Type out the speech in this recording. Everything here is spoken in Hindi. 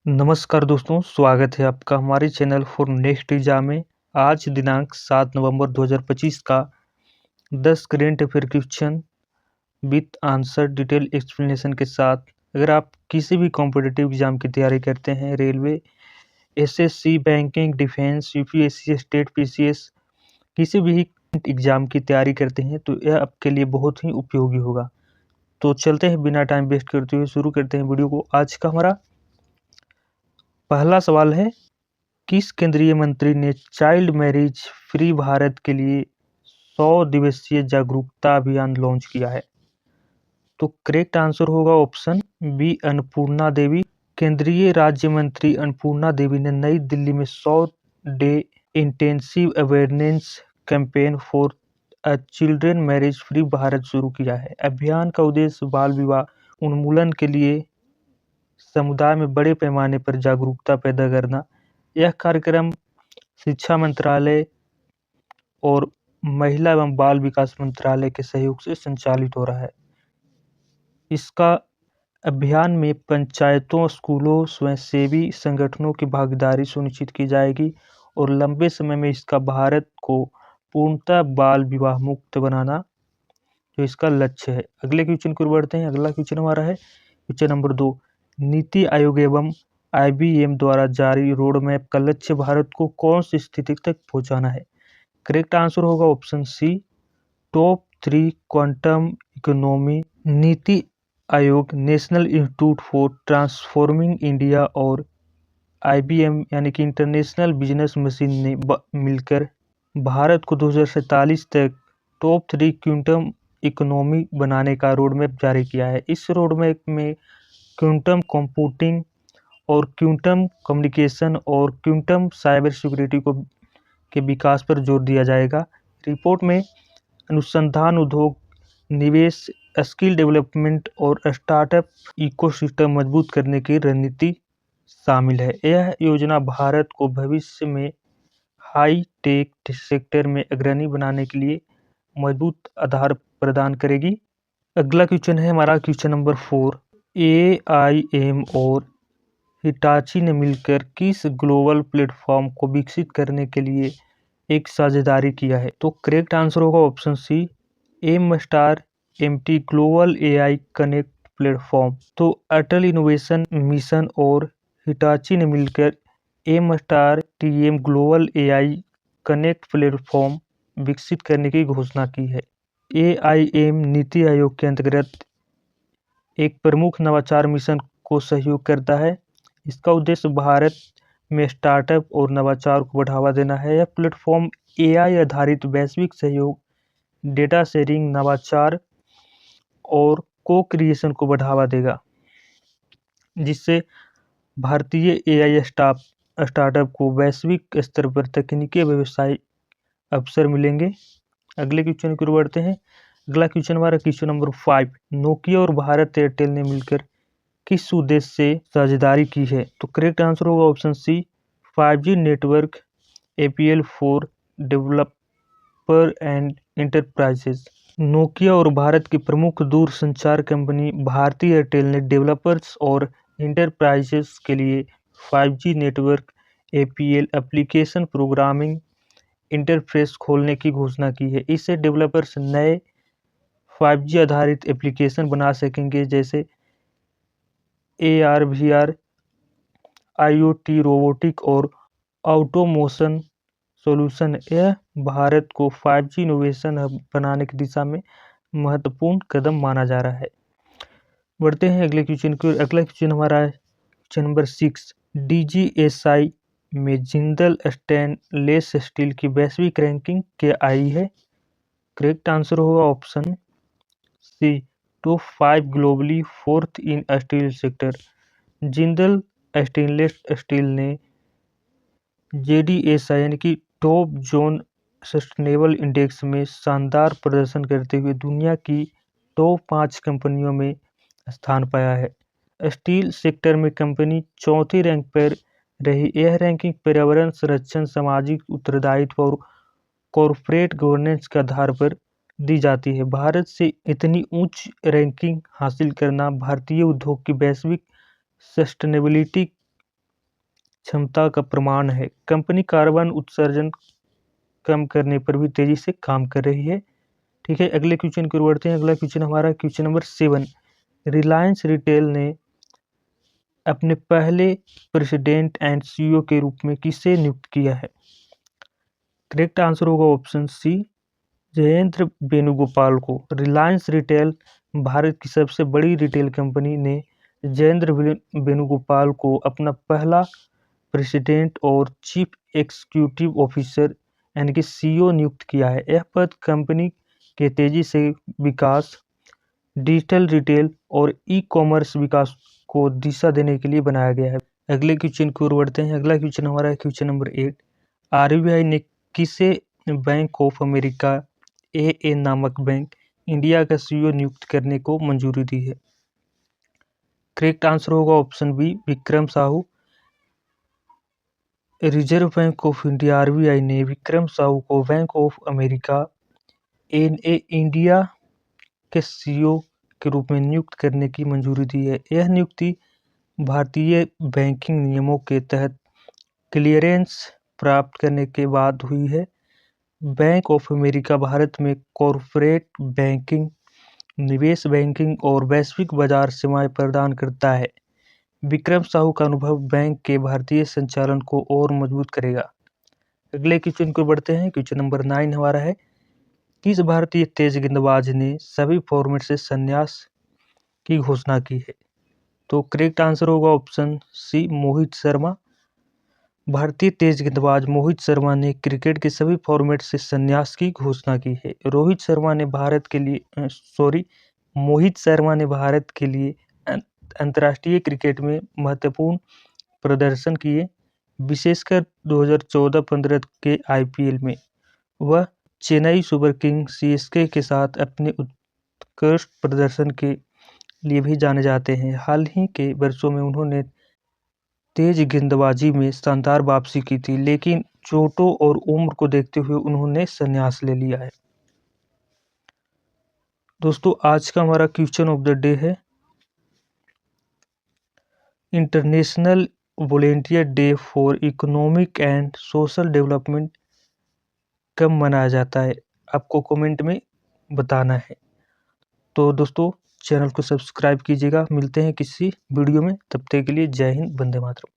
नमस्कार दोस्तों, स्वागत है आपका हमारे चैनल फॉर नेक्स्ट एग्जाम में। आज दिनांक 7 नवंबर 2025 का 10 current affair question with answer detail explanation के साथ। अगर आप किसी भी कॉम्पिटिटिव एग्जाम की तैयारी करते हैं, railway, SSC, banking, defence, UPSC, state PCS, किसी भी एग्जाम की तैयारी करते हैं तो यह आपके लिए बहुत ही उपयोगी होगा। तो चलते हैं, बिना टाइम वेस्ट करते हुए शुरू करते हैं वीडियो को। आज का हमारा पहला सवाल है, किस केंद्रीय मंत्री ने चाइल्ड मैरिज फ्री भारत के लिए 100 दिवसीय जागरूकता अभियान लॉन्च किया है? तो करेक्ट आंसर होगा ऑप्शन बी, अन्नपूर्णा देवी। केंद्रीय राज्य मंत्री अन्नपूर्णा देवी ने नई दिल्ली में 100 day intensive awareness campaign for a children marriage free Bharat शुरू किया है। अभियान का उद्देश्य बाल विवाह उन्मूलन के लिए समुदाय में बड़े पैमाने पर जागरूकता पैदा करना। यह कार्यक्रम शिक्षा मंत्रालय और महिला एवं बाल विकास मंत्रालय के सहयोग से संचालित हो रहा है। इसका अभियान में पंचायतों, स्कूलों, स्वयंसेवी संगठनों की भागीदारी सुनिश्चित की जाएगी और लंबे समय में इसका भारत को पूर्णतः बाल विवाह मुक्त बनाना जो इसका लक्ष्य है। अगले क्वेश्चन की ओर बढ़ते हैं। अगला क्वेश्चन हमारा है क्वेश्चन नंबर 2। नीति आयोग एवं आईबीएम द्वारा जारी रोड मैप का लक्ष्य भारत को कौन सी स्थिति तक पहुंचाना है? करेक्ट आंसर होगा option C, top 3 quantum economy. NITI Aayog, national institute for transforming India और आईबीएम यानी कि इंटरनेशनल बिजनेस मशीन ने मिलकर भारत को 2047 तक टॉप 3 क्वांटम इकोनॉमी बनाने का रोड मैप जारी किया है। इस रोड मैप में क्वांटम कंप्यूटिंग और क्वांटम कम्युनिकेशन और क्वांटम साइबर सिक्योरिटी के विकास पर जोर दिया जाएगा। रिपोर्ट में अनुसंधान, उद्योग, निवेश, स्किल डेवलपमेंट और स्टार्टअप इकोसिस्टम मजबूत करने की रणनीति शामिल है। यह योजना भारत को भविष्य में हाई टेक सेक्टर में अग्रणी बनाने के लिए मजबूत आधार प्रदान करेगी। अगला क्वेश्चन है हमारा क्वेश्चन नंबर 4। एआईएम और हिटाची ने मिलकर किस ग्लोबल प्लेटफॉर्म को विकसित करने के लिए एक साझेदारी किया है? तो करेक्ट आंसर होगा option C, M star MT global AI connect platform. तो अटल इनोवेशन मिशन और हिटाची ने मिलकर M star TM global AI connect platform विकसित करने की घोषणा की है। एआईएम नीति आयोग के अंतर्गत एक प्रमुख नवाचार मिशन को सहयोग करता है। इसका उद्देश्य भारत में स्टार्टअप और नवाचार को बढ़ावा देना है। यह प्लेटफॉर्म एआई आधारित वैश्विक सहयोग, डेटा शेयरिंग, नवाचार और को क्रिएशन को बढ़ावा देगा, जिससे भारतीय एआई स्टार्टअप को वैश्विक स्तर पर तकनीकी व्यवसाय अवसर मिलेंगे। अगले क्वेश्चन की ओर बढ़ते हैं। अगला क्वेश्चन हमारा क्वेश्चन नंबर 5। नोकिया और भारत एयरटेल ने मिलकर किस उद्देश्य से साझेदारी की है? तो करेक्ट आंसर होगा option C, 5G network APL for developer and enterprises. Nokia और भारत की प्रमुख दूरसंचार कंपनी भारती एयरटेल ने डेवलपर्स और इंटरप्राइजेस के लिए 5G network APL application programming interface खोलने की घोषणा की है। इससे डेवलपर्स नए 5G आधारित एप्लीकेशन बना सकेंगे, जैसे AR, VR, IoT, रोबोटिक और ऑटोमोशन सॉल्यूशन। यह भारत को 5G इनोवेशन हब बनाने की दिशा में महत्वपूर्ण कदम माना जा रहा है। बढ़ते हैं अगले क्वेश्चन की। अगला क्वेश्चन हमारा है क्वेश्चन नंबर 6। DGSI में जिंदल स्टेनलेस स्टील की वैश्विक रैंकिंग क्या आई है? करेक्ट आंसर होगा option C, top 5 globally, 4th in steel sector. Jindal stainless steel ने JDSI यानी कि टॉप जोन सस्टेनेबल इंडेक्स में शानदार प्रदर्शन करते हुए दुनिया की टॉप 5 कंपनियों में स्थान पाया है। स्टील सेक्टर में कंपनी चौथी रैंक पर रही। यह रैंकिंग पर्यावरण संरक्षण, सामाजिक उत्तरदायित्व और कॉर्पोरेट गवर्नेंस के आधार पर दी जाती है। भारत से इतनी उच्च रैंकिंग हासिल करना भारतीय उद्योग की वैश्विक सस्टेनेबिलिटी क्षमता का प्रमाण है। कंपनी कार्बन उत्सर्जन कम करने पर भी तेजी से काम कर रही है। ठीक है, अगले क्वेश्चन की ओर बढ़ते हैं। अगला क्वेश्चन हमारा क्वेश्चन नंबर 7। रिलायंस रिटेल ने अपने पहले प्रेसिडेंट एंड सीईओ के रूप में किसे नियुक्त किया है? करेक्ट आंसर होगा ऑप्शन सी, जयेंद्र वेणुगोपाल को। रिलायंस रिटेल भारत की सबसे बड़ी रिटेल कंपनी ने जयेंद्र वेणुगोपाल को अपना पहला प्रेसिडेंट और चीफ एग्जीक्यूटिव ऑफिसर यानी कि सीईओ नियुक्त किया है। यह पद कंपनी के तेजी से विकास, डिजिटल रिटेल और ई कॉमर्स विकास को दिशा देने के लिए बनाया गया है। अगले क्वेश्चन की ओर बढ़ते हैं। अगला क्वेश्चन हमारा है क्वेश्चन नंबर 8। आरबीआई ने किसे बैंक ऑफ अमेरिका ए नामक बैंक इंडिया का सीईओ नियुक्त करने को मंजूरी दी है? करेक्ट आंसर होगा option B, Vikram Sahu. Reserve bank of India RBI ने विक्रम साहू को bank of America a India के सीईओ के रूप में नियुक्त करने की मंजूरी दी है। यह नियुक्ति भारतीय बैंकिंग नियमों के तहत क्लियरेंस प्राप्त करने के बाद हुई है। बैंक ऑफ अमेरिका भारत में कॉरपोरेट बैंकिंग, निवेश बैंकिंग और वैश्विक बाजार सेवाएं प्रदान करता है। विक्रम साहू का अनुभव बैंक के भारतीय संचालन को और मजबूत करेगा। अगले क्वेश्चन को बढ़ते हैं। क्वेश्चन नंबर 9 हमारा है, किस भारतीय तेज गेंदबाज ने सभी फॉर्मेट से संन्यास की घोषणा की है? तो करेक्ट आंसर होगा ऑप्शन सी, मोहित शर्मा। भारतीय तेज गेंदबाज मोहित शर्मा ने क्रिकेट के सभी फॉर्मेट से संन्यास की घोषणा की है। मोहित शर्मा ने भारत के लिए अंतर्राष्ट्रीय क्रिकेट में महत्वपूर्ण प्रदर्शन किए, विशेषकर 2014-15 के आईपीएल में। वह चेन्नई सुपर किंग्स सीएसके के साथ अपने उत्कृष्ट प्रदर्शन के लिए भी जाने जाते हैं। हाल ही के वर्षों में उन्होंने तेज गेंदबाजी में शानदार वापसी की थी, लेकिन चोटों और उम्र को देखते हुए उन्होंने संन्यास ले लिया है। दोस्तों, आज का हमारा क्वेश्चन ऑफ द डे है, international volunteer day for economic and social development कब मनाया जाता है? आपको कमेंट में बताना है। तो दोस्तों, चैनल को सब्सक्राइब कीजिएगा। मिलते हैं किसी वीडियो में, तब तक के लिए जय हिंद, वंदे मातरम।